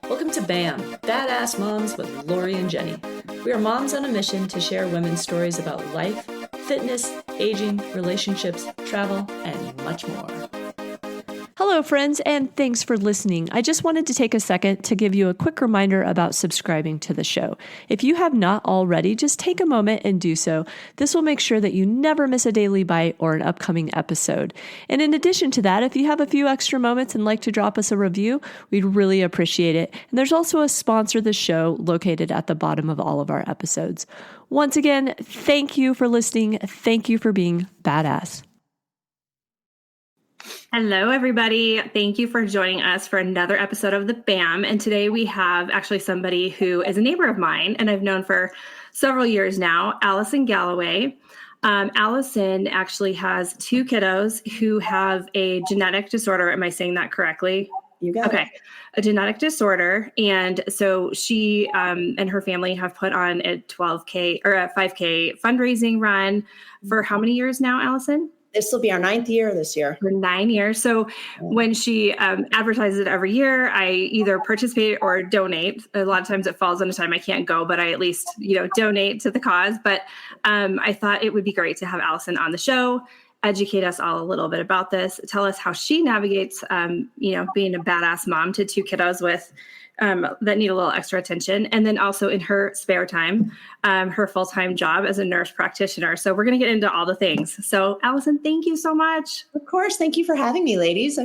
Welcome to BAM, Badass Moms with Lori and Jenny. We are moms on a mission to share women's stories about life, fitness, aging, relationships, travel, and much more. Hello, friends, and thanks for listening. I just wanted to take a second to give you a quick reminder about subscribing to the show. If you have not already, just take a moment and do so. This will make sure that you never miss a daily bite or an upcoming episode. And in addition to that, if you have a few extra moments and like to drop us a review, we'd really appreciate it. And there's also a sponsor of the show located at the bottom of all of our episodes. Once again, thank you for listening. Thank you for being badass. Hello, everybody. Thank you for joining us for another episode of the BAM. And today we have actually somebody who is a neighbor of mine and I've known for several years now, Allison Galloway. Allison actually has two kiddos who have a genetic disorder. Am I saying that correctly? You got it. A genetic disorder. And so she and her family have put on a 12K or a 5K fundraising run for how many years now, Allison? This will be our 9th year this year. For 9 years. So when she advertises it every year, I either participate or donate. A lot of times it falls on a time I can't go, but I at least, donate to the cause. But I thought it would be great to have Allison on the show, educate us all a little bit about this, tell us how she navigates, being a badass mom to two kiddos with that need a little extra attention. And then also in her spare time, her full-time job as a nurse practitioner. So we're going to get into all the things. So Allison, thank you so much. Of course. Thank you for having me, ladies.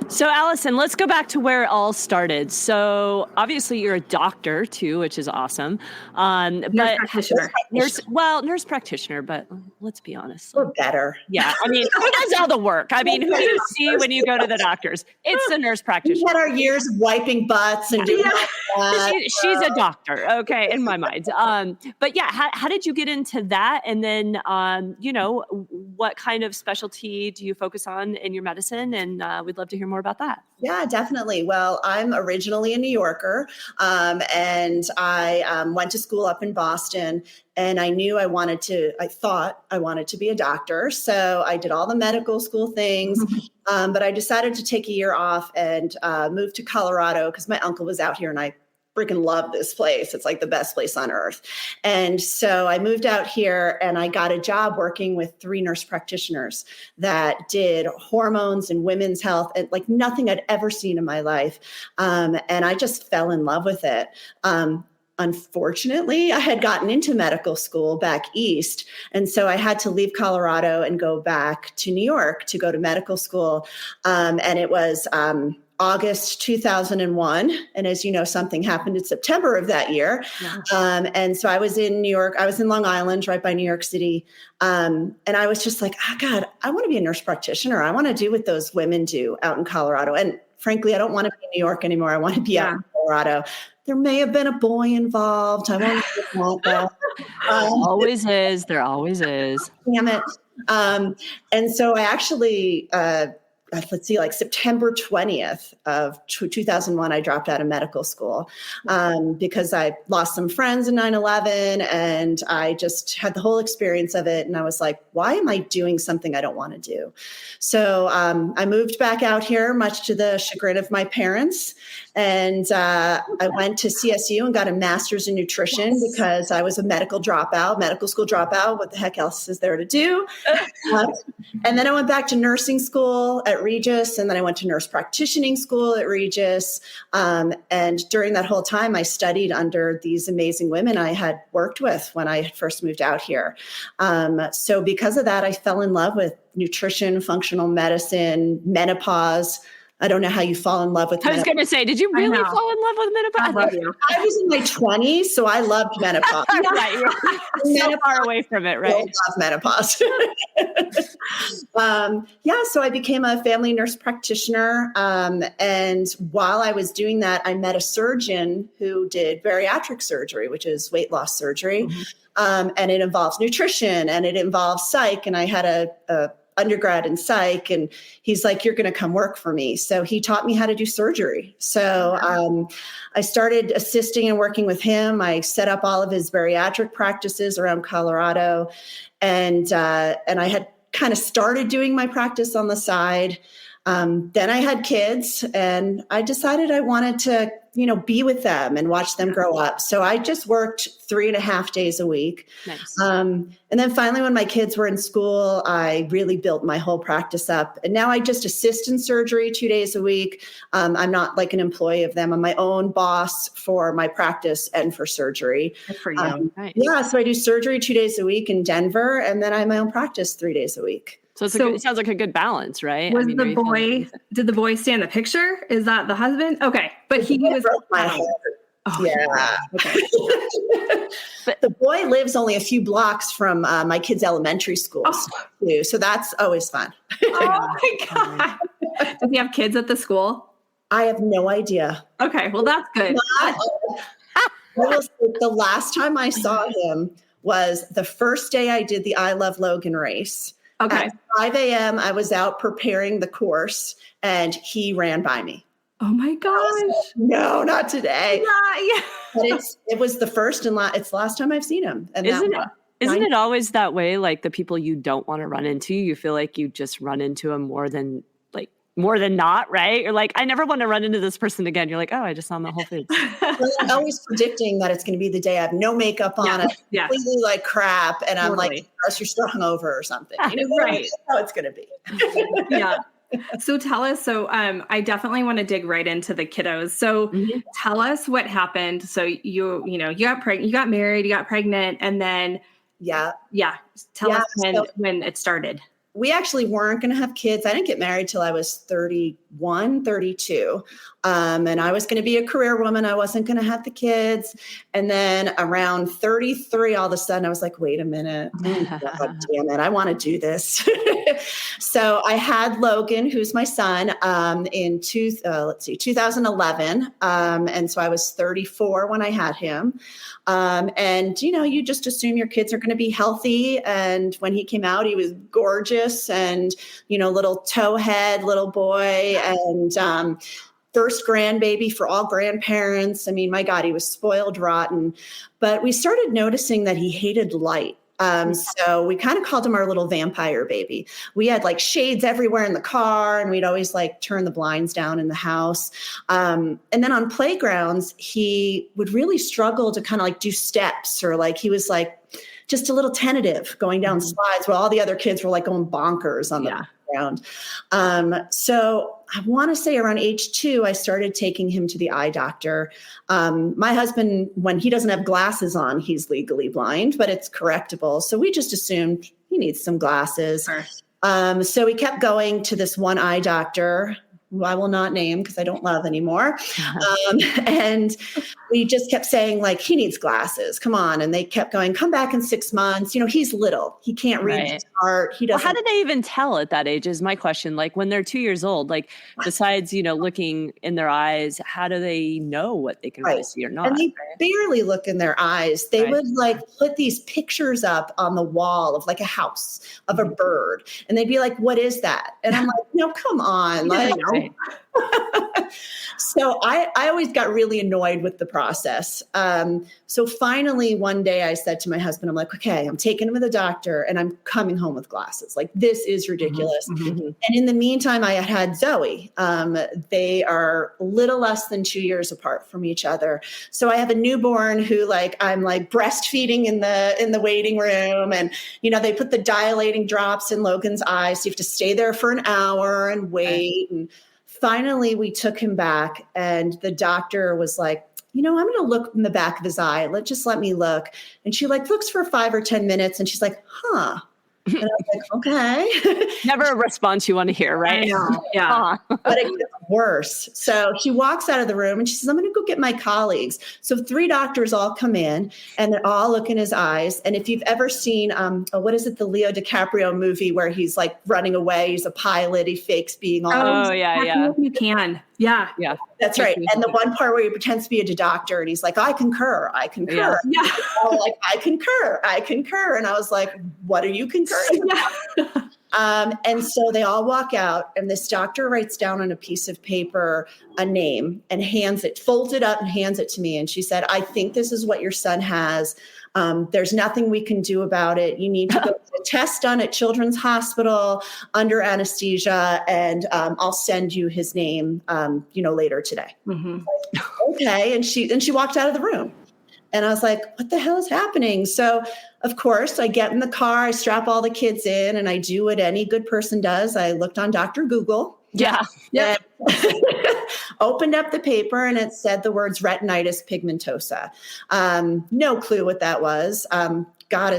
So Allison, let's go back to where it all started. So obviously you're a doctor too, which is awesome. Nurse practitioner. Nurse practitioner, but let's be honest. We're better. Yeah. I mean, who does all the work? I mean, who do you see when you go to the doctors? It's the nurse practitioner. We had our years of wiping butts and doing that. She's a doctor. Okay. In my mind. But yeah, how did you get into that? And then, what kind of specialty do you focus on in your medicine? And we'd love to hear more about that. Yeah, definitely. Well, I'm originally a New Yorker, and I went to school up in Boston, and I thought I wanted to be a doctor. So I did all the medical school things, but I decided to take a year off and move to Colorado because my uncle was out here and I freaking love this place. It's like the best place on earth. And so I moved out here and I got a job working with 3 nurse practitioners that did hormones and women's health and like nothing I'd ever seen in my life. And I just fell in love with it. Unfortunately, I had gotten into medical school back east. And so I had to leave Colorado and go back to New York to go to medical school. And it was August 2001. And as you know, something happened in September of that year. Yeah. And so I was in New York. I was in Long Island, right by New York City. And I was just like, oh God, I want to be a nurse practitioner. I want to do what those women do out in Colorado. And frankly, I don't want to be in New York anymore. I want to be out in Colorado. There may have been a boy involved. I won't want that. Always is. There always is. Damn it. And so I actually, September 20th of 2001, I dropped out of medical school because I lost some friends in 9/11 and I just had the whole experience of it. And I was like, why am I doing something I don't want to do? So I moved back out here, much to the chagrin of my parents. And I went to CSU and got a master's in nutrition because I was a medical school dropout. What the heck else is there to do? And then I went back to nursing school at Regis, and then I went to nurse practitioning school at Regis. And during that whole time, I studied under these amazing women I had worked with when I first moved out here. So because of that, I fell in love with nutrition, functional medicine, menopause. I don't know how you fall in love with menopause. I was going to say, did you really fall in love with menopause? I love you. I was in my 20s, so I loved menopause. Right, you're so far away from it, right? I love menopause. So I became a family nurse practitioner. And while I was doing that, I met a surgeon who did bariatric surgery, which is weight loss surgery. Mm-hmm. And it involves nutrition and it involves psych. And I had a undergrad in psych, and he's like, you're going to come work for me. So he taught me how to do surgery. So I started assisting and working with him. I set up all of his bariatric practices around Colorado. And I had kind of started doing my practice on the side. Then I had kids, and I decided I wanted to, be with them and watch them grow up. So I just worked 3.5 days a week. Nice. And then finally, when my kids were in school, I really built my whole practice up. And now I just assist in surgery 2 days a week. I'm not like an employee of them. I'm my own boss for my practice and for surgery. Good for you. Nice. Yeah, so I do surgery 2 days a week in Denver, and then I have my own practice 3 days a week. So it sounds like a good balance, right? Did the boy stay in the picture? Is that the husband? Okay. But he was broke my heart. Oh, Yeah. Okay. But the boy lives only a few blocks from my kids' elementary school. Too, so that's always fun. Oh my God. Does he have kids at the school? I have no idea. Okay. Well, that's good. The last time I saw him was the first day I did the I Love Logan race. Okay. At 5 a.m., I was out preparing the course, and he ran by me. Oh my gosh. No, not today. Yeah. But it was the first and it's the last time I've seen him. And Isn't it always that way? Like the people you don't want to run into, you feel like you just run into them more than not, right? You're like, I never want to run into this person again. You're like, oh, I just saw him at Whole Foods. Well, I'm always predicting that it's going to be the day I have no makeup on, completely like crap, and I'm like, you're still hungover or something. Right. That's how it's going to be. Yeah. So tell us. So I definitely want to dig right into the kiddos. So tell us what happened. So you got pregnant, you got married, you got pregnant, and then tell us when it started. We actually weren't going to have kids. I didn't get married till I was 31, 32. And I was going to be a career woman. I wasn't going to have the kids. And then around 33, all of a sudden I was like, wait a minute. God damn it. I want to do this. So I had Logan, who's my son, in 2011. And so I was 34 when I had him. And, you just assume your kids are going to be healthy. And when he came out, he was gorgeous and, little towhead, little boy, and first grandbaby for all grandparents. I mean, my God, he was spoiled rotten. But we started noticing that he hated light. So we kind of called him our little vampire baby. We had like shades everywhere in the car, and we'd always like turn the blinds down in the house. And then on playgrounds, he would really struggle to kind of like do steps, or like he was like just a little tentative going down slides while all the other kids were like going bonkers on the playground. So I want to say around age 2, I started taking him to the eye doctor. My husband, when he doesn't have glasses on, he's legally blind, but it's correctable. So we just assumed he needs some glasses. Sure. So we kept going to this one eye doctor, who I will not name because I don't love anymore. And we just kept saying, like, he needs glasses. Come on. And they kept going, come back in 6 months. He's little. He can't read his chart. He doesn't. Well, how did they even tell at that age is my question. Like when they're 2 years old, like besides, looking in their eyes, how do they know what they can really see or not? And they barely look in their eyes. They would like put these pictures up on the wall of like a house of a bird. And they'd be like, what is that? And I'm like, no, come on. Like, So I always got really annoyed with the process. So finally, one day I said to my husband, I'm like, okay, I'm taking him to the doctor and I'm coming home with glasses. Like, this is ridiculous. And in the meantime, I had Zoe. They are a little less than 2 years apart from each other. So I have a newborn who I'm breastfeeding in the waiting room. And, they put the dilating drops in Logan's eyes. So you have to stay there for an hour and wait. And finally, we took him back, and the doctor was like, I'm going to look in the back of his eye. Let me look. And she looks for 5 or 10 minutes, and she's like, huh. And I was like, okay. Never a response you want to hear, right? I know. Yeah. But it gets worse. So she walks out of the room and she says, I'm going to go get my colleagues. So 3 doctors all come in and they're all looking in his eyes. And if you've ever seen, what is it? The Leo DiCaprio movie where he's like running away. He's a pilot. He fakes being all. Oh, yeah. You can. Yeah. Yeah. That's right. And the one part where he pretends to be a doctor and he's like, I concur. Yeah. Like, I concur. And I was like, what are you concurring? And so they all walk out, and this doctor writes down on a piece of paper a name and folds it up and hands it to me. And she said, I think this is what your son has. There's nothing we can do about it. You need to go get a test done at Children's Hospital under anesthesia, and I'll send you his name, later today. Mm-hmm. Okay. And she walked out of the room. And I was like, what the hell is happening? So, of course, I get in the car, I strap all the kids in, and I do what any good person does. I looked on Dr. Google. Yeah. Opened up the paper, and it said the words retinitis pigmentosa. No clue what that was. God,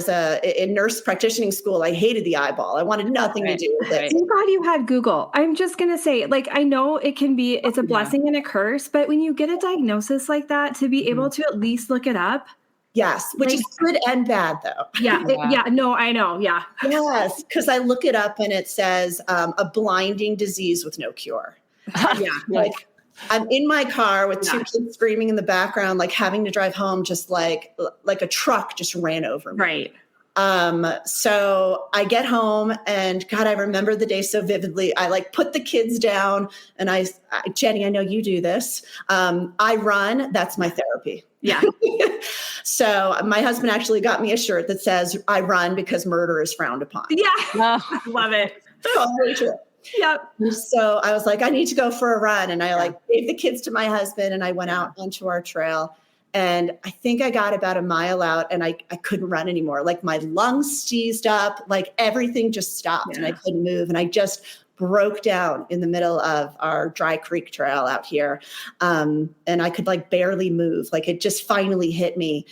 in nurse practitioning school, I hated the eyeball. I wanted nothing to do with it. Thank God you had Google. I'm just going to say, I know it's a blessing and a curse, but when you get a diagnosis like that, to be able to at least look it up. Yes, which is good and bad, though. Yeah. No, I know. Yeah. Yes, because I look it up and it says a blinding disease with no cure. Yeah. I'm in my car with two kids screaming in the background, having to drive home, just like a truck just ran over me. Right. So I get home, and God, I remember the day so vividly. I put the kids down, and Jenny, I know you do this. I run. That's my therapy. Yeah. So my husband actually got me a shirt that says, I run because murder is frowned upon. Yeah. Love it. Totally true. Yep. So I was like, I need to go for a run. And I gave the kids to my husband, and I went out onto our trail. And I think I got about a mile out, and I couldn't run anymore. My lungs seized up, everything just stopped, and I couldn't move. And I just broke down in the middle of our Dry Creek Trail out here. And I could barely move. It just finally hit me.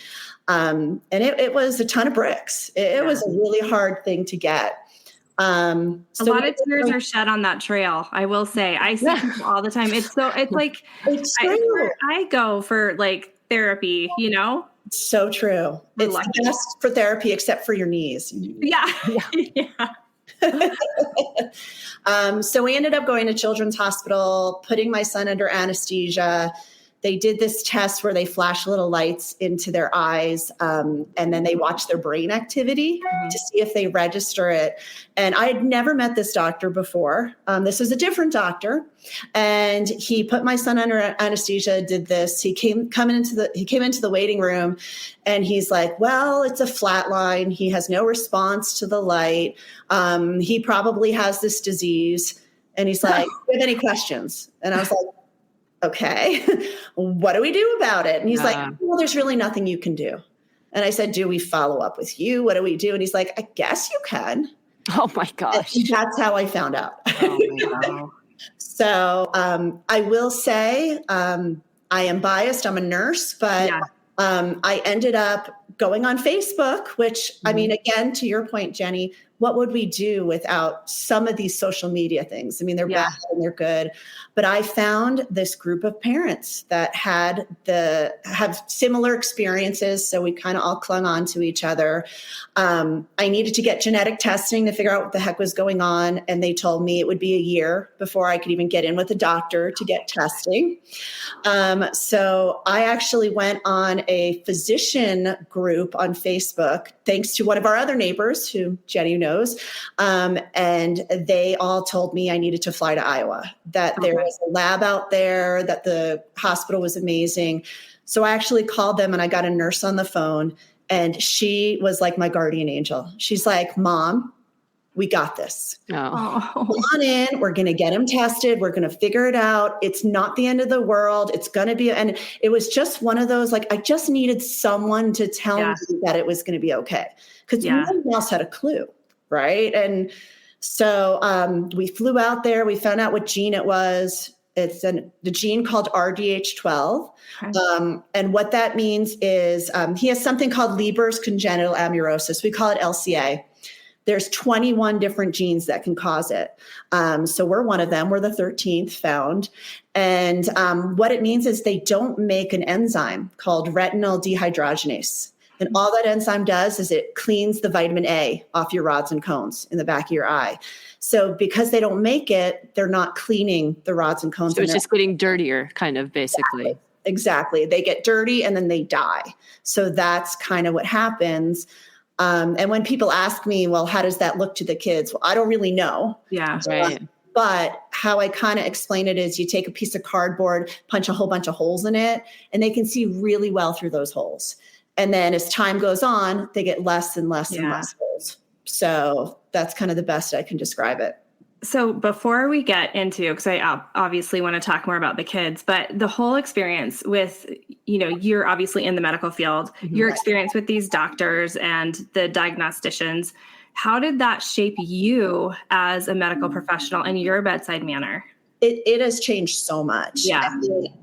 And it was a ton of bricks. It was a really hard thing to get. A lot of tears are shed on that trail. I will say, I see people all the time. It's I go for therapy, So true. It's the best for therapy, except for your knees. Yeah. So we ended up going to Children's Hospital, putting my son under anesthesia. They did this test where they flash little lights into their eyes, and then they watch their brain activity to see if they register it. And I had never met this doctor before. This was a different doctor, and he put my son under anesthesia. Did this. He came into the waiting room, and he's like, "Well, it's a flat line. He has no response to the light. He probably has this disease." And he's like, "Do you have any questions?" And I was like, okay, what do we do about it? And he's like, well, there's really nothing you can do. And I said, do we follow up with you? What do we do? And he's like, I guess you can. Oh my gosh. And that's how I found out. Oh my God. So I will say I am biased. I'm a nurse, but I ended up going on Facebook, which, I mean, again, to your point, Jenny, what would we do without some of these social media things? I mean, they're bad and they're good. But I found this group of parents that have similar experiences. So we kind of all clung on to each other. I needed to get genetic testing to figure out what the heck was going on. And they told me it would be a year before I could even get in with a doctor to get testing. So I actually went on a physician group on Facebook, thanks to one of our other neighbors who Jenny knows. And they all told me I needed to fly to Iowa, that there was a lab out there, that the hospital was amazing. So I actually called them, and I got a nurse on the phone, and she was like my guardian angel. She's like, Mom, we got this. Oh. Come on in. We're going to get him tested. We're going to figure it out. It's not the end of the world. It's going to be. And it was just one of those, I just needed someone to tell me that it was going to be okay. Because no one else had a clue. Right. And so we flew out there. We found out what gene it was. It's the gene called RDH12. Okay. And what that means is he has something called Leber's congenital amaurosis. We call it LCA. There's 21 different genes that can cause it. So we're one of them. We're the 13th found. And what it means is they don't make an enzyme called retinol dehydrogenase. And all that enzyme does is it cleans the vitamin A off your rods and cones in the back of your eye. So because they don't make it, they're not cleaning the rods and cones. So it's just getting dirtier, kind of, basically. Exactly. They get dirty and then they die. So that's kind of what happens. And when people ask me, well, how does that look to the kids? Well, I don't really know. Yeah. Right. But how I kind of explain it is you take a piece of cardboard, punch a whole bunch of holes in it, and they can see really well through those holes. And then as time goes on, they get less and less and less holes. So that's kind of the best I can describe it. So before we get into, because I obviously want to talk more about the kids, but the whole experience with, you're obviously in the medical field, your experience with these doctors and the diagnosticians, how did that shape you as a medical professional and your bedside manner? It has changed so much. Yeah.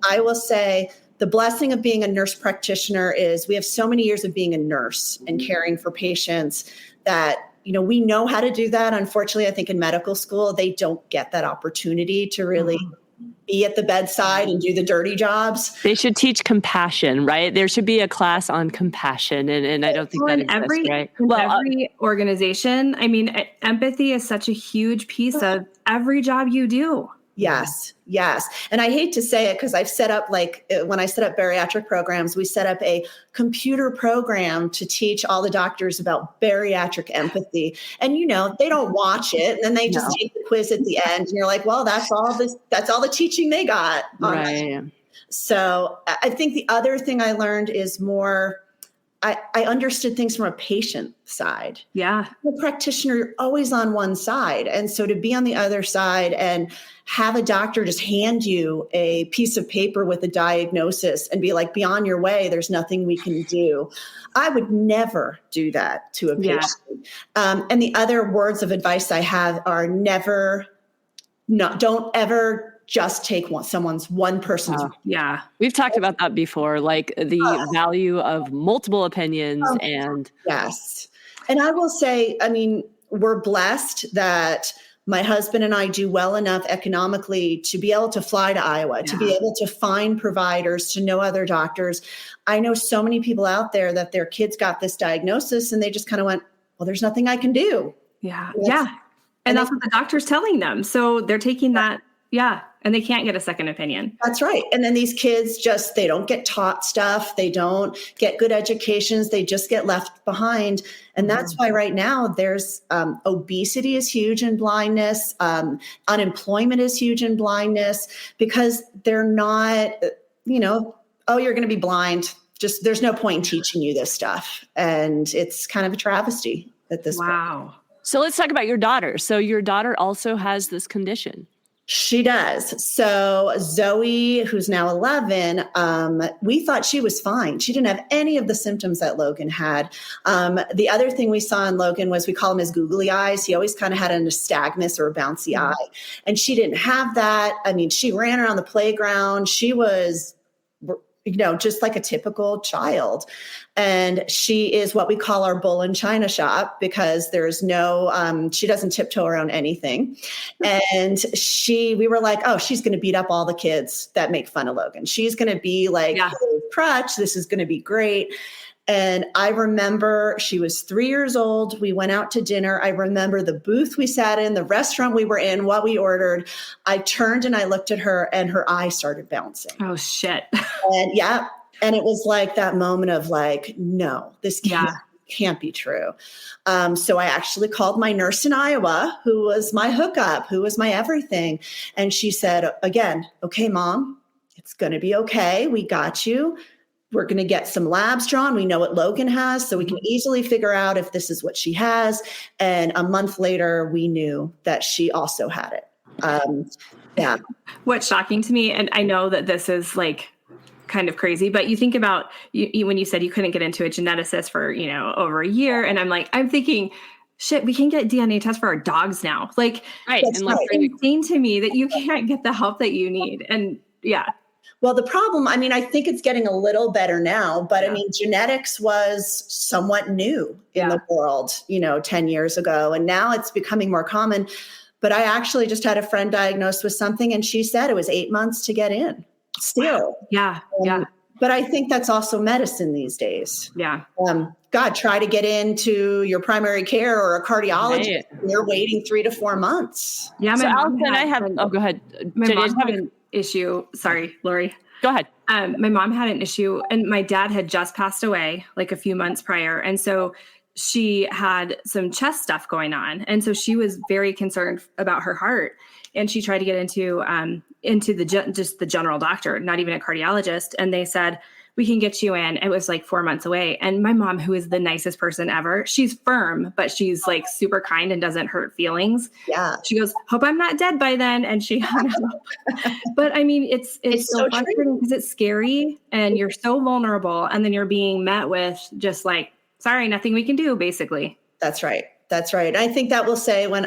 I will say the blessing of being a nurse practitioner is we have so many years of being a nurse and caring for patients that we know how to do that. Unfortunately, I think in medical school, they don't get that opportunity to really be at the bedside and do the dirty jobs. They should teach compassion, right? There should be a class on compassion. And I don't think that exists, right? Every organization, empathy is such a huge piece of every job you do. Yes. And I hate to say it because I've set up, when I set up bariatric programs, we set up a computer program to teach all the doctors about bariatric empathy. And, they don't watch it. And then they just take the quiz at the end. And you're like, well, that's all the teaching they got. Right. So I think the other thing I learned is more, I understood things from a patient side. Yeah. The practitioner, you're always on one side. And so to be on the other side and have a doctor just hand you a piece of paper with a diagnosis and be like, be on your way, there's nothing we can do. I would never do that to a patient. Yeah. And the other words of advice I have are don't ever just take one person's. Yeah. We've talked about that before, like the value of multiple opinions and. Yes. And I will say, we're blessed that my husband and I do well enough economically to be able to fly to Iowa, to be able to find providers, to know other doctors. I know so many people out there that their kids got this diagnosis and they just kind of went, well, there's nothing I can do. Yeah. And that's what the doctor's telling them. So they're taking that. Yeah. And they can't get a second opinion. That's right. And then these kids they don't get taught stuff. They don't get good educations. They just get left behind. And that's why right now there's obesity is huge in blindness. Unemployment is huge in blindness because they're not, you're going to be blind. Just there's no point in teaching you this stuff. And it's kind of a travesty at this point. So let's talk about your daughter. So your daughter also has this condition. She does. So Zoe, who's now 11, we thought she was fine. She didn't have any of the symptoms that Logan had. The other thing we saw in Logan was we call him his googly eyes. He always kind of had a nystagmus or a bouncy eye. And she didn't have that. She ran around the playground. She was just like a typical child. And she is what we call our bull in China shop because there's no, she doesn't tiptoe around anything. And we were like, oh, she's going to beat up all the kids that make fun of Logan. She's going to be like, crutch. This is going to be great. And I remember she was 3 years old. We went out to dinner. I remember the booth we sat in, the restaurant we were in, what we ordered. I turned and I looked at her and her eye started bouncing. Oh, shit. And and it was like that moment of like, no, this can't be true. So I actually called my nurse in Iowa, who was my hookup, who was my everything. And she said, again, okay, Mom, it's going to be okay. We got you. We're going to get some labs drawn. We know what Logan has, so we can easily figure out if this is what she has. And a month later, we knew that she also had it. What's shocking to me, and I know that this is like kind of crazy, but you think about when you said you couldn't get into a geneticist for, over a year. And I'm thinking, shit, we can get DNA tests for our dogs now. Like, right. It's insane to me that you can't get the help that you need. And well, the problem, I think it's getting a little better now, but genetics was somewhat new in the world, 10 years ago. And now it's becoming more common. But I actually just had a friend diagnosed with something and she said it was 8 months to get in still. Yeah. But I think that's also medicine these days. Yeah. God, try to get into your primary care or a cardiologist. Right. And you're waiting 3 to 4 months. Yeah. So Allison, go ahead. My mom had an issue. Sorry, Lori. Go ahead. My mom had an issue and my dad had just passed away like a few months prior. And so she had some chest stuff going on. And so she was very concerned about her heart. And she tried to get into the general doctor, not even a cardiologist. And they said, we can get you in. It was like 4 months away. And my mom, who is the nicest person ever, she's firm, but she's like super kind and doesn't hurt feelings. Yeah. She goes, hope I'm not dead by then. And she hung up. But I mean, it's so frustrating because it's scary and you're so vulnerable. And then you're being met with just like, sorry, nothing we can do, basically. That's right. That's right. I think that will say when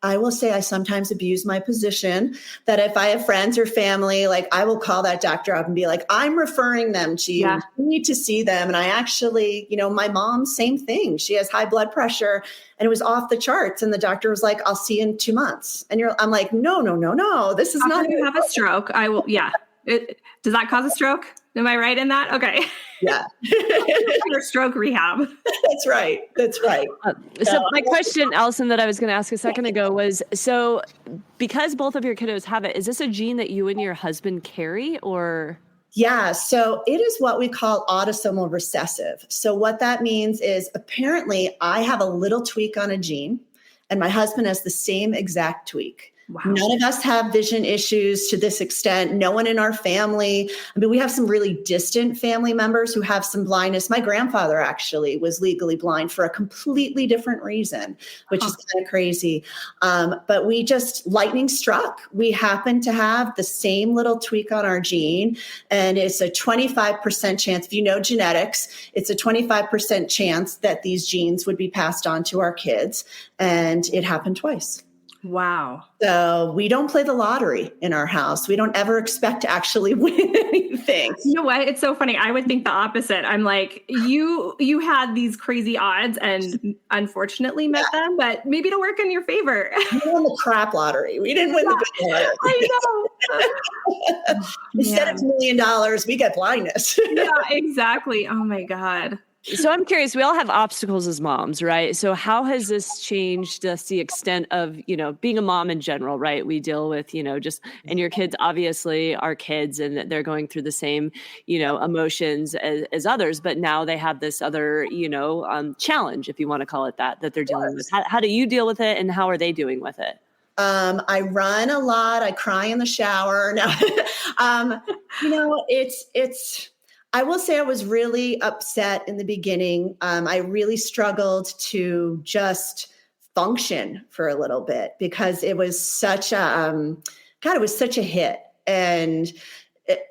I will say I sometimes abuse my position, that if I have friends or family, like I will call that doctor up and be like, I'm referring them to you. Yeah. You need to see them. And I actually, my mom, same thing. She has high blood pressure and it was off the charts. And the doctor was like, I'll see you in 2 months. And I'm like, no. This is not. You have a stroke. I will. Yeah. Does that cause a stroke? Am I right in that? Okay. Yeah. Your stroke rehab. That's right. So my question, Allison, that I was going to ask a second ago was, so because both of your kiddos have it, is this a gene that you and your husband carry or? Yeah. So it is what we call autosomal recessive. So what that means is apparently I have a little tweak on a gene and my husband has the same exact tweak. Wow. None of us have vision issues to this extent. No one in our family. I mean, we have some really distant family members who have some blindness. My grandfather actually was legally blind for a completely different reason, which is kind of crazy. But we just lightning struck. We happen to have the same little tweak on our gene. And it's a 25% chance, if you know genetics, it's a 25% chance that these genes would be passed on to our kids. And it happened twice. Wow. So we don't play the lottery in our house. We don't ever expect to actually win anything. You know what? It's so funny. I would think the opposite. I'm like, you had these crazy odds and unfortunately met them, but maybe it'll work in your favor. We won the crap lottery. We didn't win the good lottery. I know. Instead of $1 million, we get blindness. Yeah, exactly. Oh my God. So I'm curious, we all have obstacles as moms, right? So how has this changed just the extent of, being a mom in general, right? We deal with, and your kids obviously are kids and they're going through the same, emotions as others, but now they have this other, challenge, if you want to call it that they're dealing with. How do you deal with it and how are they doing with it? I run a lot. I cry in the shower. No, I will say I was really upset in the beginning. I really struggled to just function for a little bit because it was such a, it was such a hit. And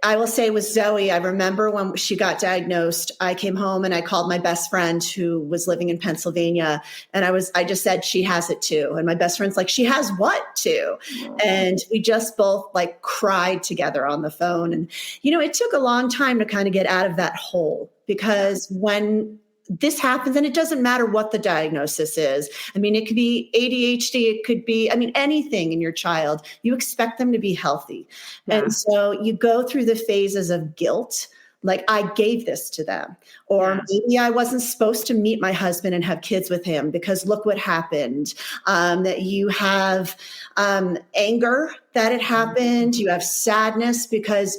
I will say with Zoe, I remember when she got diagnosed, I came home and I called my best friend who was living in Pennsylvania. And I just said, she has it too. And my best friend's like, she has what too? And we just both like cried together on the phone. And, it took a long time to kind of get out of that hole because when this happens, and it doesn't matter what the diagnosis is. I mean, it could be ADHD, it could be, anything in your child. You expect them to be healthy. Yeah. And so you go through the phases of guilt, like I gave this to them, or maybe I wasn't supposed to meet my husband and have kids with him because look what happened. That you have anger that it happened. You have sadness because,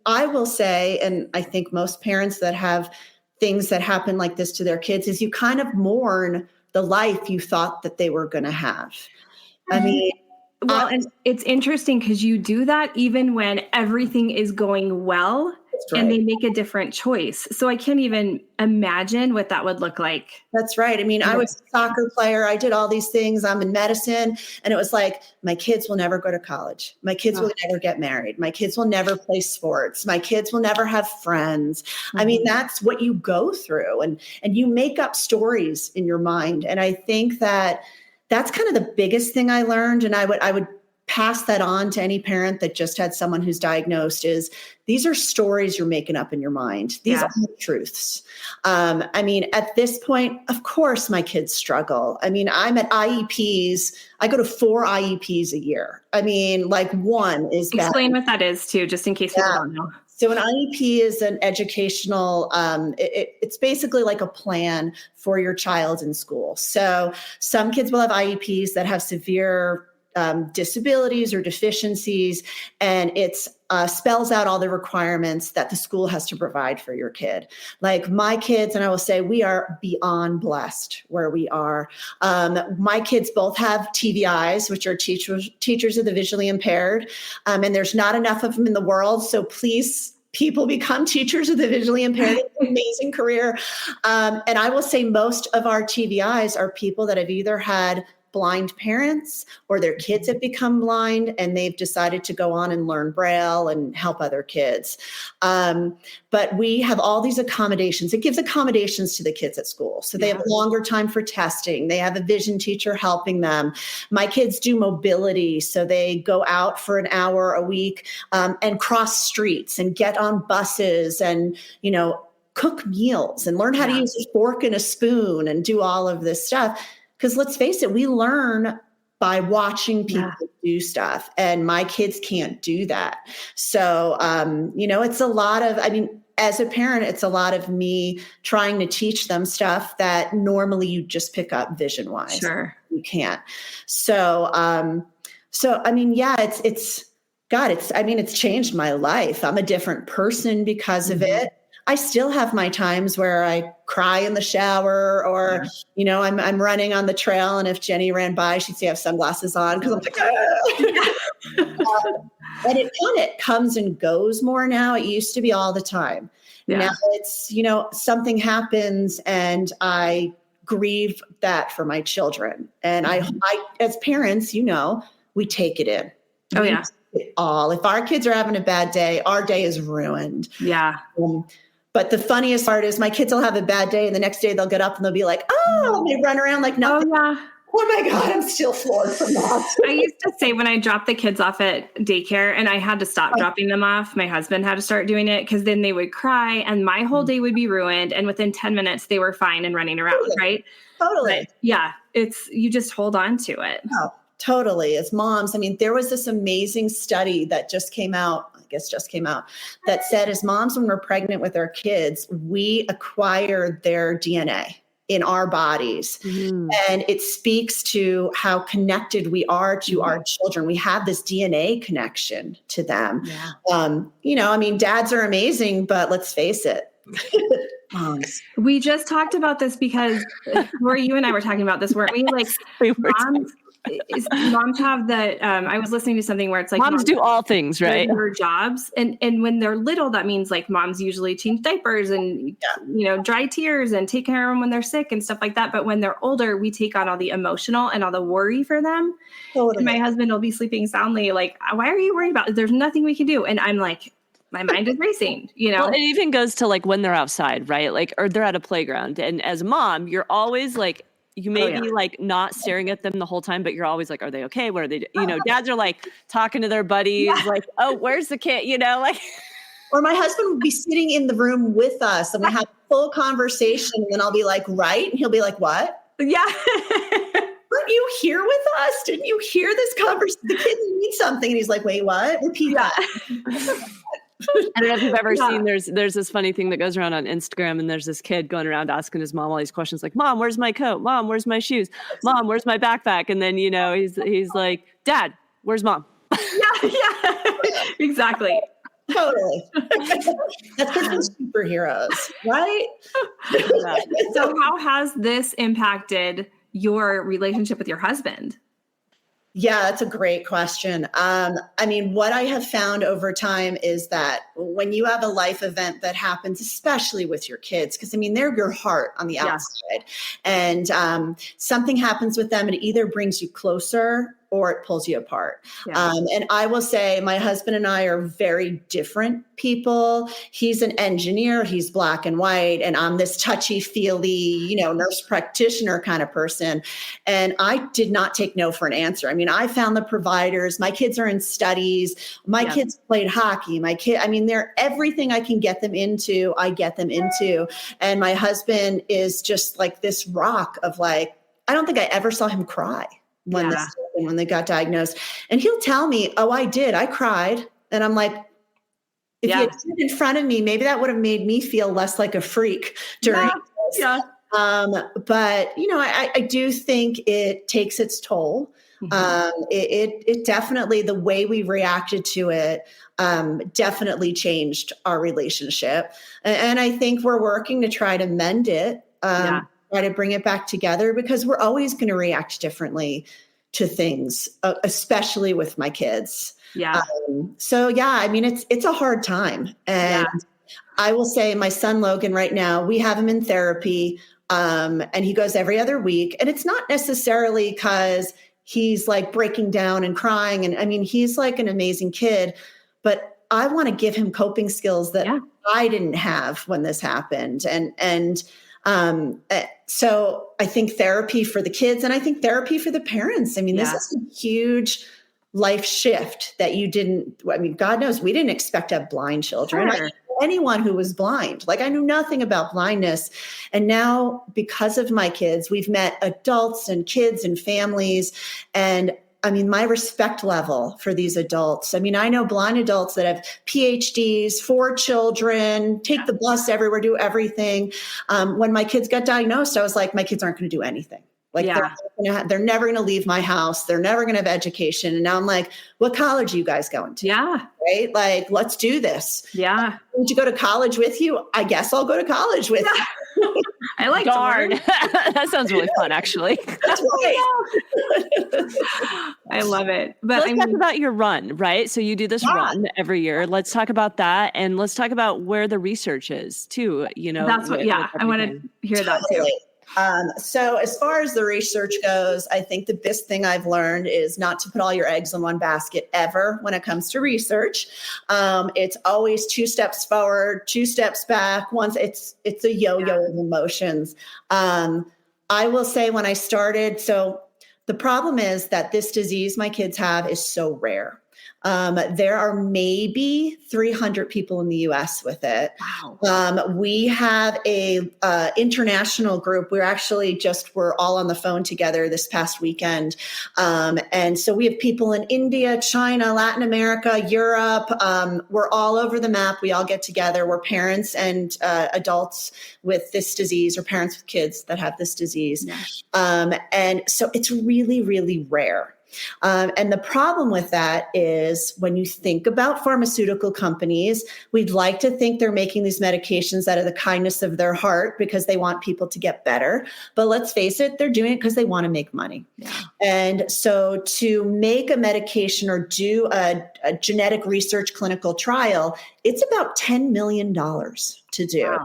I will say, and I think most parents that have things that happen like this to their kids is you kind of mourn the life you thought that they were going to have. And it's interesting because you do that even when everything is going well and they make a different choice. So I can't even imagine what that would look like. That's right. I was a soccer player. I did all these things. I'm in medicine. And it was like, my kids will never go to college. My kids will never get married. My kids will never play sports. My kids will never have friends. Mm-hmm. That's what you go through. And you make up stories in your mind. And I think that that's kind of the biggest thing I learned. And I would pass that on to any parent that just had someone who's diagnosed is these are stories you're making up in your mind. These aren't truths. At this point, of course, my kids struggle. I'm at IEPs. I go to 4 IEPs a year. One is bad. Explain what that is too, just in case people don't know. So an IEP is an educational, it's basically like a plan for your child in school. So some kids will have IEPs that have severe disabilities or deficiencies, and it's spells out all the requirements that the school has to provide for your kid. Like my kids, and I will say we are beyond blessed where we are. My kids both have TVIs, which are teachers of the visually impaired, and there's not enough of them in the world. So please people become teachers of the visually impaired. It's an amazing career. And I will say most of our TVIs are people that have either had blind parents or their kids have become blind and they've decided to go on and learn Braille and help other kids. But we have all these accommodations. It gives accommodations to the kids at school. So they have longer time for testing. They have a vision teacher helping them. My kids do mobility. So they go out for an hour a week and cross streets and get on buses and, cook meals and learn how to use a fork and a spoon and do all of this stuff. Because let's face it, we learn by watching people do stuff, and my kids can't do that. So, it's a lot of, as a parent, it's a lot of me trying to teach them stuff that normally you just pick up vision wise. Sure. You can't. So, it's changed my life. I'm a different person because of it. I still have my times where I cry in the shower or, I'm running on the trail. And if Jenny ran by, she'd say I have sunglasses on because I'm like, and it comes and goes more now. It used to be all the time. Yeah. Now it's, something happens and I grieve that for my children. And I as parents, we take it in. Oh, yeah. All. If our kids are having a bad day, our day is ruined. Yeah. But the funniest part is my kids will have a bad day and the next day they'll get up and they'll be like, oh, and they run around like nothing. Oh, yeah. Oh my God, I'm still floored from that. I used to say when I dropped the kids off at daycare and I had to stop dropping them off, my husband had to start doing it because then they would cry and my whole day would be ruined. And within 10 minutes, they were fine and running around, right? Totally. But you just hold on to it. Oh, totally. As moms, there was this amazing study that just came out, that said as moms, when we're pregnant with our kids, we acquire their DNA in our bodies. And it speaks to how connected we are to our children. We have this DNA connection to them. Yeah. Dads are amazing, but let's face it. Moms. We just talked about this because Lori, you and I were talking about this, weren't we? Like moms have the, I was listening to something where it's like moms do all things, right? Their jobs. And when they're little, that means like moms usually change diapers and, dry tears and take care of them when they're sick and stuff like that. But when they're older, we take on all the emotional and all the worry for them. Totally. And my husband will be sleeping soundly. Like, why are you worried about it? There's nothing we can do. And I'm like, my mind is racing, Well, it even goes to like when they're outside, right? Like, or they're at a playground. And as a mom, you're always like, you may be like not staring at them the whole time, but you're always like, are they okay? What are they doing? Dads are like talking to their buddies, like, oh, where's the kid? Like. Or my husband would be sitting in the room with us and we have a full conversation. And then I'll be like, right? And he'll be like, what? Yeah. Weren't you here with us? Didn't you hear this conversation? The kids need something. And he's like, wait, what? Repeat that. I don't know if you've ever seen, there's this funny thing that goes around on Instagram and there's this kid going around asking his mom all these questions like, Mom, where's my coat? Mom, where's my shoes? Mom, where's my backpack? And then, he's like, Dad, where's Mom? Yeah, exactly. Totally. That's because we're superheroes, right? So how has this impacted your relationship with your husband? Yeah, that's a great question. What I have found over time is that when you have a life event that happens, especially with your kids, because they're your heart on the outside, and something happens with them, it either brings you closer or it pulls you apart. Yeah. And I will say my husband and I are very different people. He's an engineer, he's black and white, and I'm this touchy-feely, nurse practitioner kind of person. And I did not take no for an answer. I found the providers. My kids are in studies. My kids played hockey. They're everything I can get them into, I get them into. And my husband is just like this rock of like, I don't think I ever saw him cry when they got diagnosed. And he'll tell me, oh, I did. I cried. And I'm like, if you had stood in front of me, maybe that would have made me feel less like a freak during this. Yeah. But, I do think it takes its toll. Mm-hmm. It definitely, the way we reacted to it, definitely changed our relationship. And I think we're working to try to mend it, try to bring it back together because we're always going to react differently to things, especially with my kids. Yeah. So yeah, I mean, it's a hard time. And I will say my son, Logan, right now, we have him in therapy, and he goes every other week. And it's not necessarily because he's like breaking down and crying. And I mean, he's like an amazing kid, but I want to give him coping skills that I didn't have when this happened. So I think therapy for the kids, and I think therapy for the parents. I mean, this is a huge life shift that God knows we didn't expect to have blind children. Sure. Anyone who was blind, like I knew nothing about blindness. And now because of my kids, we've met adults and kids and families. And I mean, my respect level for these adults. I mean, I know blind adults that have PhDs, 4 children, take the bus everywhere, do everything. When my kids got diagnosed, I was like, my kids aren't going to do anything. Like they're never going to leave my house. They're never going to have education. And now I'm like, what college are you guys going to? Yeah. Right? Like, let's do this. Yeah. Would you go to college with you? I guess I'll go to college with you. I like Darn. That sounds really fun, actually. That's right. I love it. But let's talk about your run, right? So you do this run every year. Let's talk about that. And let's talk about where the research is too. That's what, I want to hear that too. So as far as the research goes, I think the best thing I've learned is not to put all your eggs in one basket ever when it comes to research. It's always 2 steps forward, 2 steps back. It's a yo-yo of emotions. I will say when I started, so the problem is that this disease my kids have is so rare. There are maybe 300 people in the US with it. Wow. We have a international group. We're all on the phone together this past weekend. And so we have people in India, China, Latin America, Europe. We're all over the map. We all get together. We're parents and adults with this disease, or parents with kids that have this disease. Yeah. And so it's really, really rare. And the problem with that is when you think about pharmaceutical companies, we'd like to think they're making these medications out of the kindness of their heart because they want people to get better. But let's face it, they're doing it because they want to make money. Yeah. And so to make a medication or do a genetic research clinical trial, it's about $10 million to do.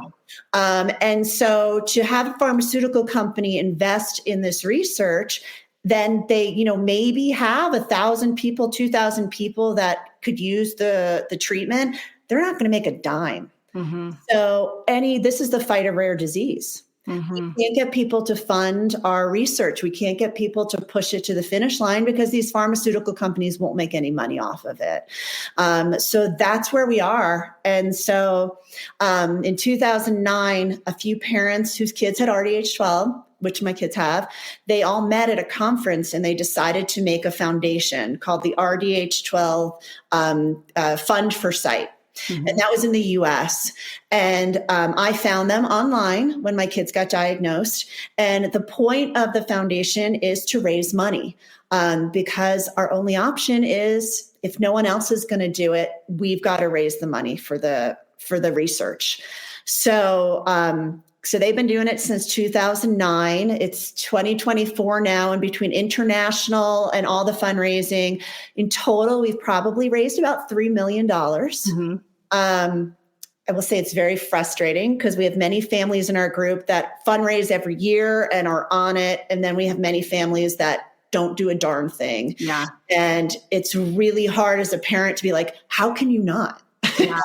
Wow. And so to have a pharmaceutical company invest in this research, then they, maybe have 1,000 people, 2,000 people that could use the treatment. They're not going to make a dime. Mm-hmm. So this is the fight of rare disease. Mm-hmm. We can't get people to fund our research. We can't get people to push it to the finish line because these pharmaceutical companies won't make any money off of it. So that's where we are. And so in 2009, a few parents whose kids had RDH12, which my kids have, they all met at a conference and they decided to make a foundation called the RDH12 Fund for Sight. Mm-hmm. And that was in the US. And I found them online when my kids got diagnosed. And the point of the foundation is to raise money because our only option is if no one else is going to do it, we've got to raise the money for the research. So they've been doing it since 2009. It's 2024 now, and between international and all the fundraising, in total, we've probably raised about $3 million. Mm-hmm. I will say it's very frustrating because we have many families in our group that fundraise every year and are on it. And then we have many families that don't do a darn thing. Yeah. And it's really hard as a parent to be like, how can you not? Yeah.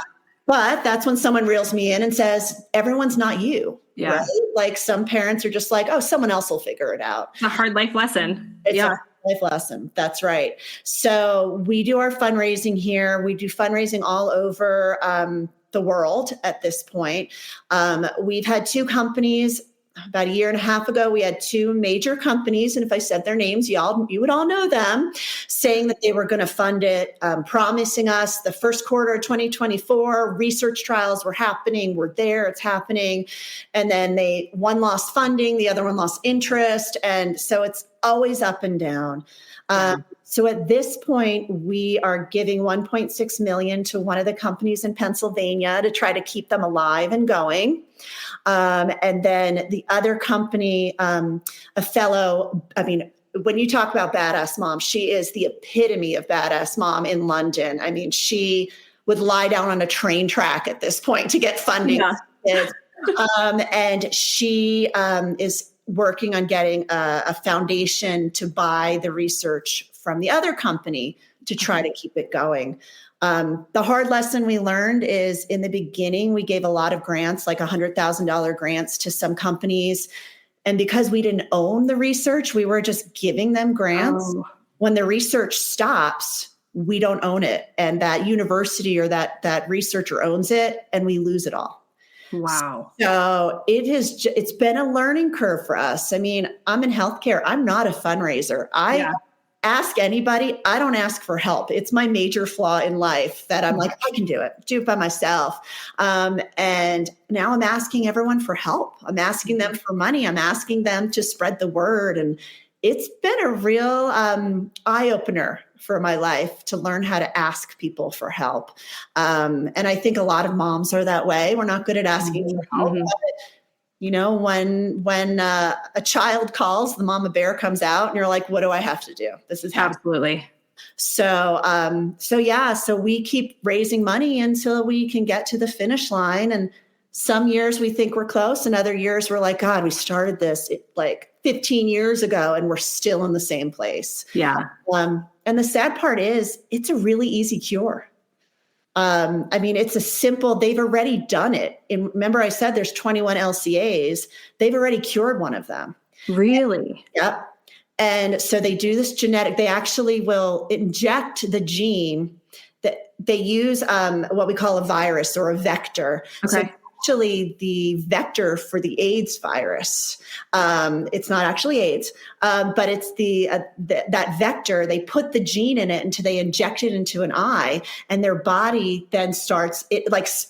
But that's when someone reels me in and says, everyone's not you. Yeah. Right? Like some parents are just like, oh, someone else will figure it out. It's a hard life lesson. It's a hard life lesson. That's right. So we do our fundraising here. We do fundraising all over the world at this point. We've had 2 companies. About a year and a half ago, we had 2 major companies, and if I said their names, you would all know them, saying that they were going to fund it, promising us the first quarter of 2024, research trials were happening, we're there, it's happening. And then one lost funding, the other one lost interest. And so it's always up and down. So at this point, we are giving $1.6 million to one of the companies in Pennsylvania to try to keep them alive and going. And then the other company, when you talk about badass mom, she is the epitome of badass mom in London. I mean, she would lie down on a train track at this point to get funding. Yeah. And she is working on getting a foundation to buy the research from the other company to try to keep it going. The hard lesson we learned is in the beginning, we gave a lot of grants, like $100,000 grants to some companies. And because we didn't own the research, we were just giving them grants. Oh. When the research stops, we don't own it. And that university or that researcher owns it, and we lose it all. Wow. So it's been a learning curve for us. I mean, I'm in healthcare. I'm not a fundraiser. Ask anybody. I don't ask for help. It's my major flaw in life that I'm like, I can do it by myself. And now I'm asking everyone for help. I'm asking them for money. I'm asking them to spread the word. And it's been a real eye opener for my life to learn how to ask people for help. And I think a lot of moms are that way. We're not good at asking for help. But, you know, when a child calls, the mama bear comes out and you're like, what do I have to do? This is absolutely. So we keep raising money until we can get to the finish line. And some years we think we're close, and other years we're like, God, we started this like 15 years ago and we're still in the same place. Yeah. And the sad part is it's a really easy cure. I mean, it's a simple, they've already done it. And remember I said there's 21 LCAs. They've already cured one of them. Really? Yep. And so they do this genetic, they actually will inject the gene that they use what we call a virus or a vector. Okay. So actually the vector for the AIDS virus. It's not actually AIDS, but it's that vector. They put the gene in it until they inject it into an eye, and their body then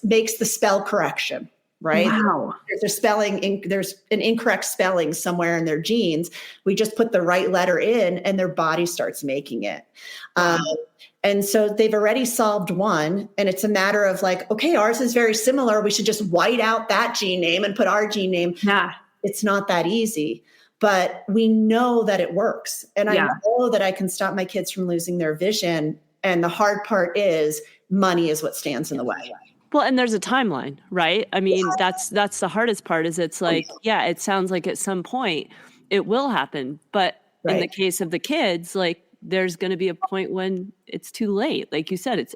makes the spell correction. Right? Wow. There's an incorrect spelling somewhere in their genes. We just put the right letter in, and their body starts making it. Wow. And so they've already solved one, and it's a matter of like, okay, ours is very similar. We should just white out that gene name and put our gene name. Yeah. It's not that easy, but we know that it works. And I know that I can stop my kids from losing their vision. And the hard part is money is what stands in the way. Well, and there's a timeline, right? I mean, that's the hardest part is it's like, it sounds like at some point it will happen. But in the case of the kids, like, there's going to be a point when it's too late. Like you said, it's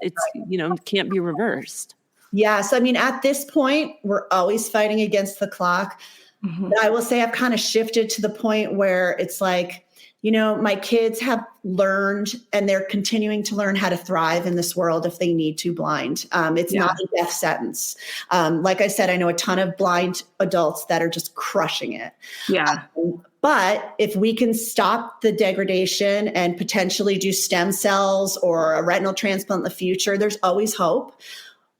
can't be reversed. Yes. I mean, at this point, we're always fighting against the clock. Mm-hmm. But I will say I've kind of shifted to the point where it's like, my kids have learned and they're continuing to learn how to thrive in this world if they need to blind. It's not a death sentence. Like I said, I know a ton of blind adults that are just crushing it. Yeah. But if we can stop the degradation and potentially do stem cells or a retinal transplant in the future, there's always hope.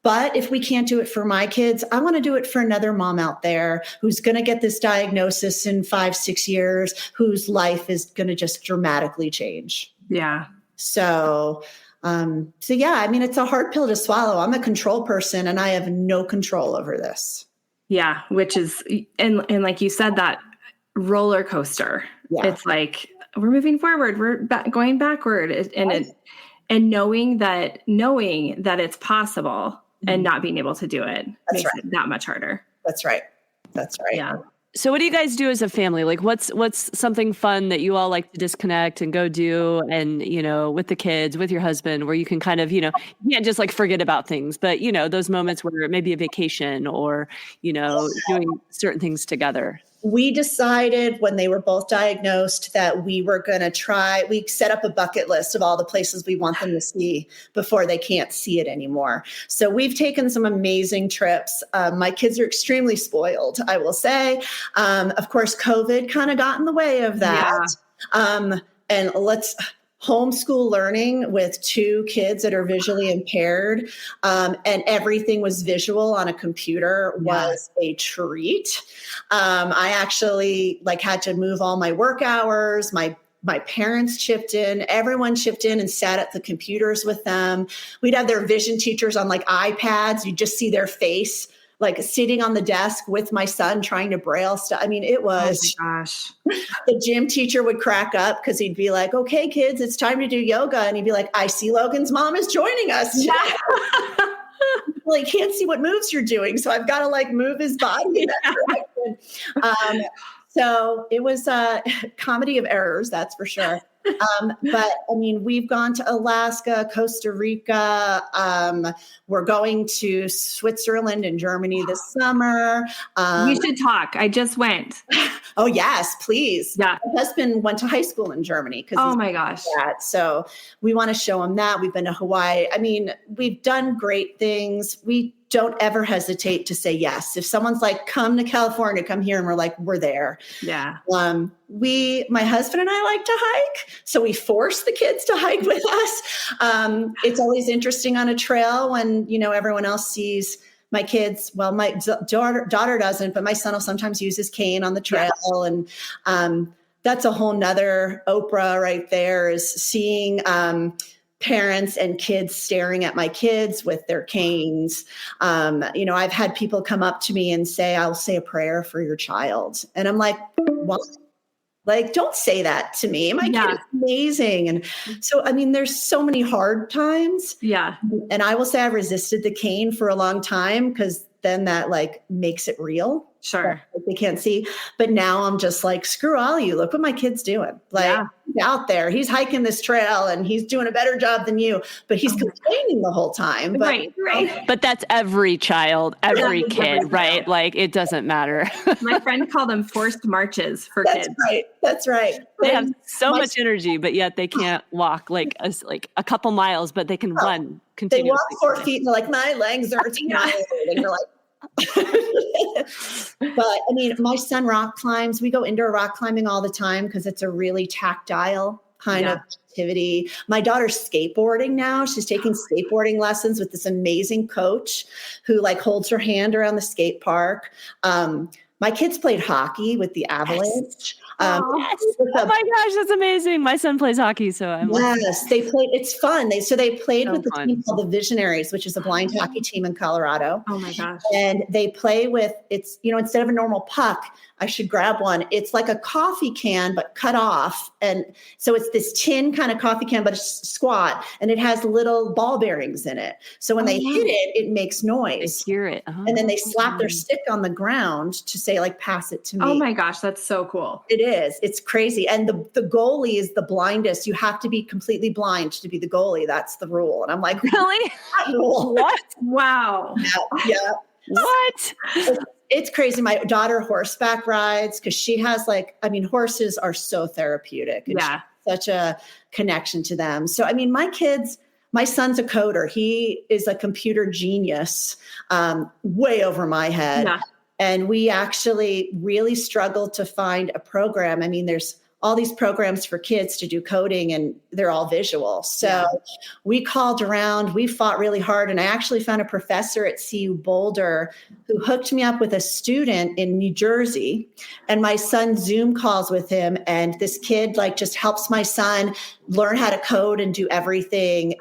But if we can't do it for my kids, I want to do it for another mom out there who's going to get this diagnosis in 5-6 years, whose life is going to just dramatically change. Yeah. So I mean, it's a hard pill to swallow. I'm a control person and I have no control over this. Yeah. Which is, and like you said, that roller coaster. Yeah. It's like, we're moving forward, we're going backward. And knowing that it's possible and not being able to do it makes it that much harder. That's right. Yeah. So what do you guys do as a family? Like what's something fun that you all like to disconnect and go do and, with the kids, with your husband, where you can kind of, you can't just like forget about things, but those moments where it may be a vacation or, doing certain things together. We decided when they were both diagnosed that we were going to we set up a bucket list of all the places we want them to see before they can't see it anymore. So we've taken some amazing trips. My kids are extremely spoiled, I will say. Of course, COVID kind of got in the way of that. Yeah. And homeschool learning with 2 kids that are visually impaired, and everything was visual on a computer was a treat. I actually had to move all my work hours. My parents chipped in, everyone chipped in and sat at the computers with them. We'd have their vision teachers on iPads. You just see their face like sitting on the desk with my son trying to braille stuff. I mean, it was, oh my gosh. the gym teacher would crack up because he'd be like, okay, kids, it's time to do yoga. And he'd be like, I see Logan's mom is joining us today. Yeah. Well, he can't see what moves you're doing. So I've got to like move his body in that direction. So it was a comedy of errors, that's for sure. But I mean, we've gone to Alaska, Costa Rica. We're going to Switzerland and Germany this summer. We should talk. I just went. Oh yes, please. Yeah. My husband went to high school in Germany. Oh my gosh. So we want to show him that. We've been to Hawaii. I mean, we've done great things. We don't ever hesitate to say yes. If someone's like, come to California, come here. And we're like, we're there. Yeah. My husband and I like to hike. So we force the kids to hike with us. It's always interesting on a trail when, everyone else sees my kids. Well, my daughter doesn't, but my son will sometimes use his cane on the trail. Yeah. And that's a whole nother Oprah right there, is seeing parents and kids staring at my kids with their canes. I've had people come up to me and say, I'll say a prayer for your child. And I'm like, what? Like, don't say that to me. My kid is amazing. And so, I mean, there's so many hard times. Yeah. And I will say I resisted the cane for a long time because then that like makes it real. Sure. Like they can't see. But now I'm just like, screw all of you. Look what my kid's doing. Like he's out there, he's hiking this trail and he's doing a better job than you, but he's complaining the whole time. But, right. But that's every child, every kid, right? Like it doesn't matter. My friend called them forced marches for kids. That's right. They have so much energy, but yet they can't walk like a couple miles, but they can run continuously. They walk 4 feet and they're like, my legs are tired. And you're like, but I mean, my son rock climbs. We go indoor rock climbing all the time because it's a really tactile kind of activity. My daughter's skateboarding now. She's taking skateboarding lessons with this amazing coach who like holds her hand around the skate park. My kids played hockey with the Avalanche. Oh my gosh, that's amazing. My son plays hockey, so I'm they played. It's fun. They played with the team called the Visionaries, which is a blind hockey team in Colorado. Oh my gosh. And they play with, instead of a normal puck, I should grab one. It's like a coffee can, but cut off. And so it's this tin kind of coffee can, but it's squat, and it has little ball bearings in it. So when they hit it, it makes noise. I hear it. Oh. And then they slap their stick on the ground to say, like, pass it to me. Oh my gosh, that's so cool. It is. It's crazy. And the goalie is the blindest. You have to be completely blind to be the goalie. That's the rule. And I'm like, really? What? Wow. Yeah. What? It's crazy. My daughter horseback rides because she has horses are so therapeutic. And such a connection to them. So, I mean, my son's a coder. He is a computer genius, way over my head. Yeah. And we actually really struggled to find a program. I mean, there's all these programs for kids to do coding and they're all visual. So we called around, we fought really hard. And I actually found a professor at CU Boulder who hooked me up with a student in New Jersey. And my son Zoom calls with him. And this kid just helps my son learn how to code and do everything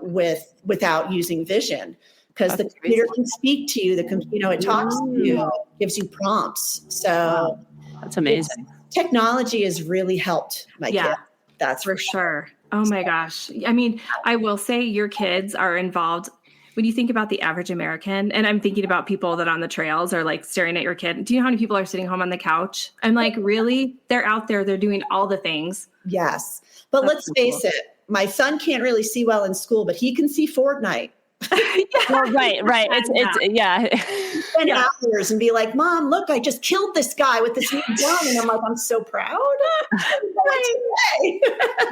without using vision. Because the computer can speak to you, it talks to you, gives you prompts. So that's amazing. Technology has really helped my kids. That's for sure. Oh my gosh. I mean, I will say your kids are involved. When you think about the average American, and I'm thinking about people that on the trails are like staring at your kid. Do you know how many people are sitting home on the couch? I'm like, really? They're out there. They're doing all the things. Yes. But let's face it. My son can't really see well in school, but he can see Fortnite. Well, right. It's spend hours and be like, Mom, look, I just killed this guy with this new gun. And I'm like, I'm so proud. I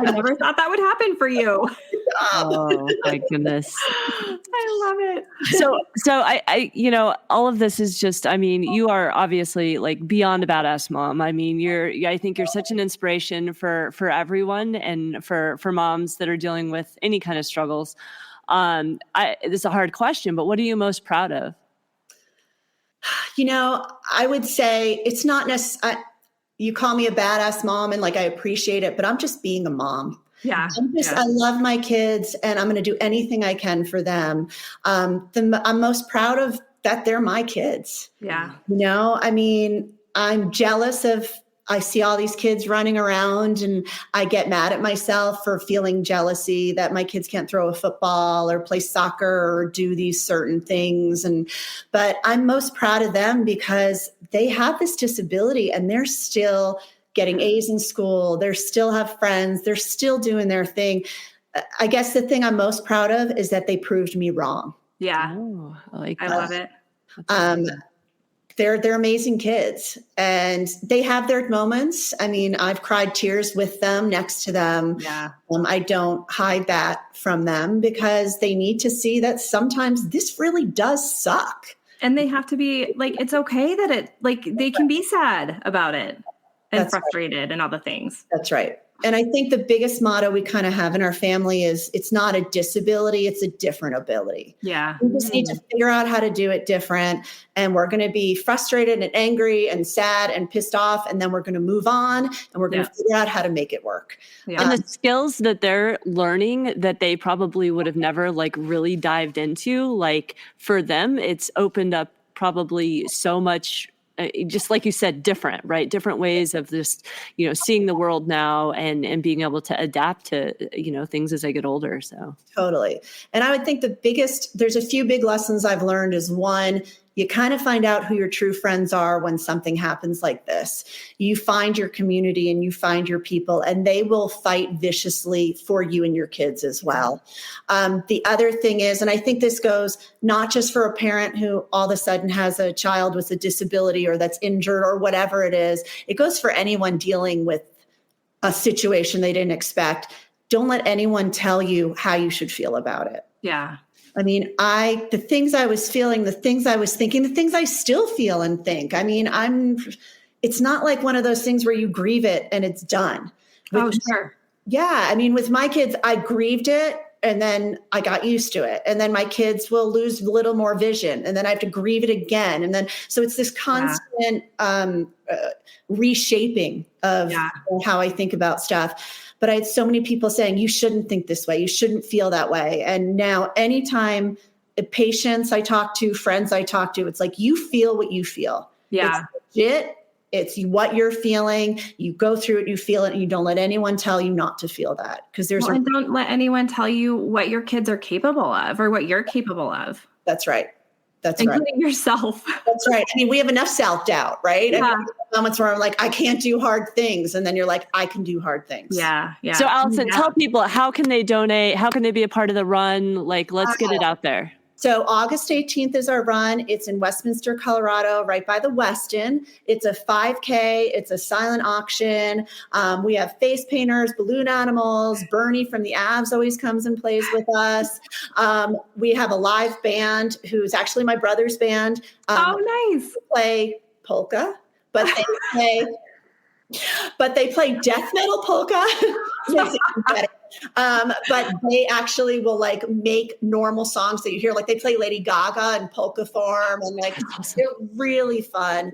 never thought that would happen for you. Oh my goodness. I love it. So I all of this is just, I mean, you are obviously like beyond a badass mom. I mean, I think you're such an inspiration for everyone and for moms that are dealing with any kind of struggles. This is a hard question, but what are you most proud of? I would say it's not necessarily, you call me a badass mom and I appreciate it, but I'm just being a mom. Yeah. I love my kids and I'm going to do anything I can for them. I'm most proud of that they're my kids. Yeah. I mean, I'm jealous I see all these kids running around and I get mad at myself for feeling jealousy that my kids can't throw a football or play soccer or do these certain things. But I'm most proud of them because they have this disability and they're still getting A's in school. They still have friends. They're still doing their thing. I guess the thing I'm most proud of is that they proved me wrong. Yeah. Oh, I love it. They're amazing kids and they have their moments. I mean, I've cried tears with them, next to them. Yeah. I don't hide that from them because they need to see that sometimes this really does suck. And they have to be like, it's okay that they can be sad about it and That's frustrated right. And all the things. That's right. And I think the biggest motto we kind of have in our family is it's not a disability, it's a different ability. Yeah. We just need to figure out how to do it different. And we're going to be frustrated and angry and sad and pissed off. And then we're going to move on and we're going to figure out how to make it work. Yeah. And the skills that they're learning that they probably would have never like really dived into, like for them, it's opened up probably so much. Just like you said, different, right? Different ways of just, seeing the world now and being able to adapt to, things as I get older. So totally. And I would think there's a few big lessons I've learned is one, you kind of find out who your true friends are when something happens like this. You find your community and you find your people, and they will fight viciously for you and your kids as well. The other thing is, and I think this goes not just for a parent who all of a sudden has a child with a disability or that's injured or whatever it is, it goes for anyone dealing with a situation they didn't expect. Don't let anyone tell you how you should feel about it. Yeah. I mean, the things I was feeling, the things I was thinking, the things I still feel and think. I mean, it's not like one of those things where you grieve it and it's done. Sure. Yeah. I mean, with my kids, I grieved it and then I got used to it. And then my kids will lose a little more vision and then I have to grieve it again. And then, so it's this constant reshaping of how I think about stuff. But I had so many people saying, you shouldn't think this way. You shouldn't feel that way. And now anytime patients I talk to, friends I talk to, it's like, you feel what you feel. Yeah. It's legit. It's what you're feeling. You go through it, you feel it, and you don't let anyone tell you not to feel that. Because and don't let anyone tell you what your kids are capable of or what you're capable of. That's right. That's including right. yourself. That's right. I mean, we have enough self-doubt, right? Yeah. And moments where I'm like, I can't do hard things. And then you're like, I can do hard things. Yeah. Yeah. So Allison, tell people, how can they donate? How can they be a part of the run? Like, let's get it out there. So August 18th is our run. It's in Westminster, Colorado, right by the Westin. It's a 5K. It's a silent auction. We have face painters, balloon animals. Bernie from the Avs always comes and plays with us. We have a live band who's actually my brother's band. Nice. They play polka, but they play death metal polka. But they actually will like make normal songs that you hear, like they play Lady Gaga in polka form, and like they're really fun.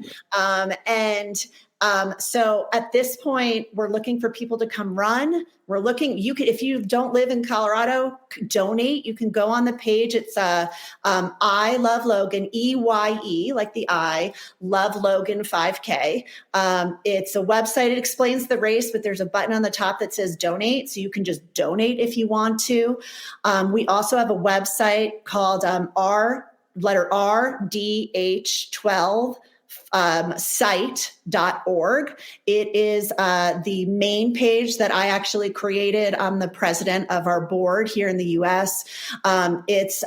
So at this point, we're looking for people to come run. We're looking, if you don't live in Colorado, donate. You can go on the page. It's I Love Logan, EYE, like the I, Love Logan 5K. It's a website. It explains the race, but there's a button on the top that says donate. So you can just donate if you want to. We also have a website called RDH12 site.org. It is the main page that I actually created. I'm the president of our board here in the US. It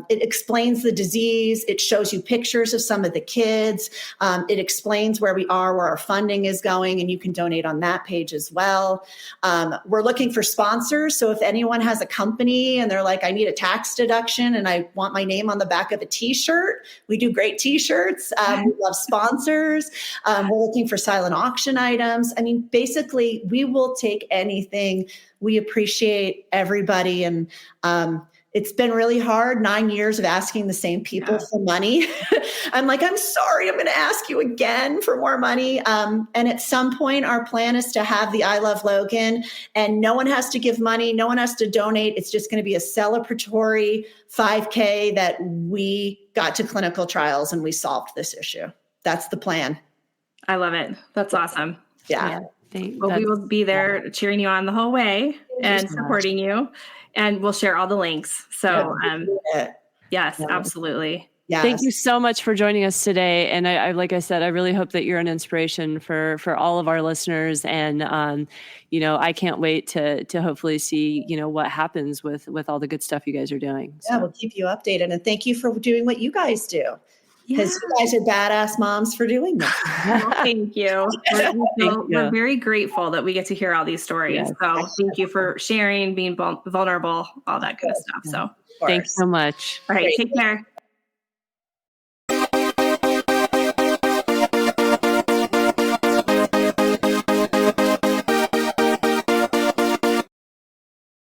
explains the disease. It shows you pictures of some of the kids. It explains where we are, where our funding is going, and you can donate on that page as well. We're looking for sponsors. So if anyone has a company and they're like, I need a tax deduction and I want my name on the back of a t-shirt, we do great t-shirts. We love sponsors. We're looking for silent auction items. I mean, basically, we will take anything. We appreciate everybody. And it's been really hard, 9 years of asking the same people for money. I'm like, I'm sorry, I'm going to ask you again for more money. And at some point, our plan is to have the I Love Logan, and no one has to give money. No one has to donate. It's just going to be a celebratory 5K that we got to clinical trials and we solved this issue. That's the plan. I love it. That's awesome. Yeah. Well, we will be there cheering you on the whole way and supporting you. And we'll share all the links. So, yes, absolutely. Yes. Thank you so much for joining us today. And I like I said, I really hope that you're an inspiration for all of our listeners. And, I can't wait to hopefully see, what happens with all the good stuff you guys are doing. Yeah, we'll keep you updated. And thank you for doing what you guys do. Because you guys are badass moms for doing this. Well, thank you. We're very grateful that we get to hear all these stories. Yes. So thank you for sharing, being vulnerable, all that kind of stuff. So thanks so much. All right. Take care.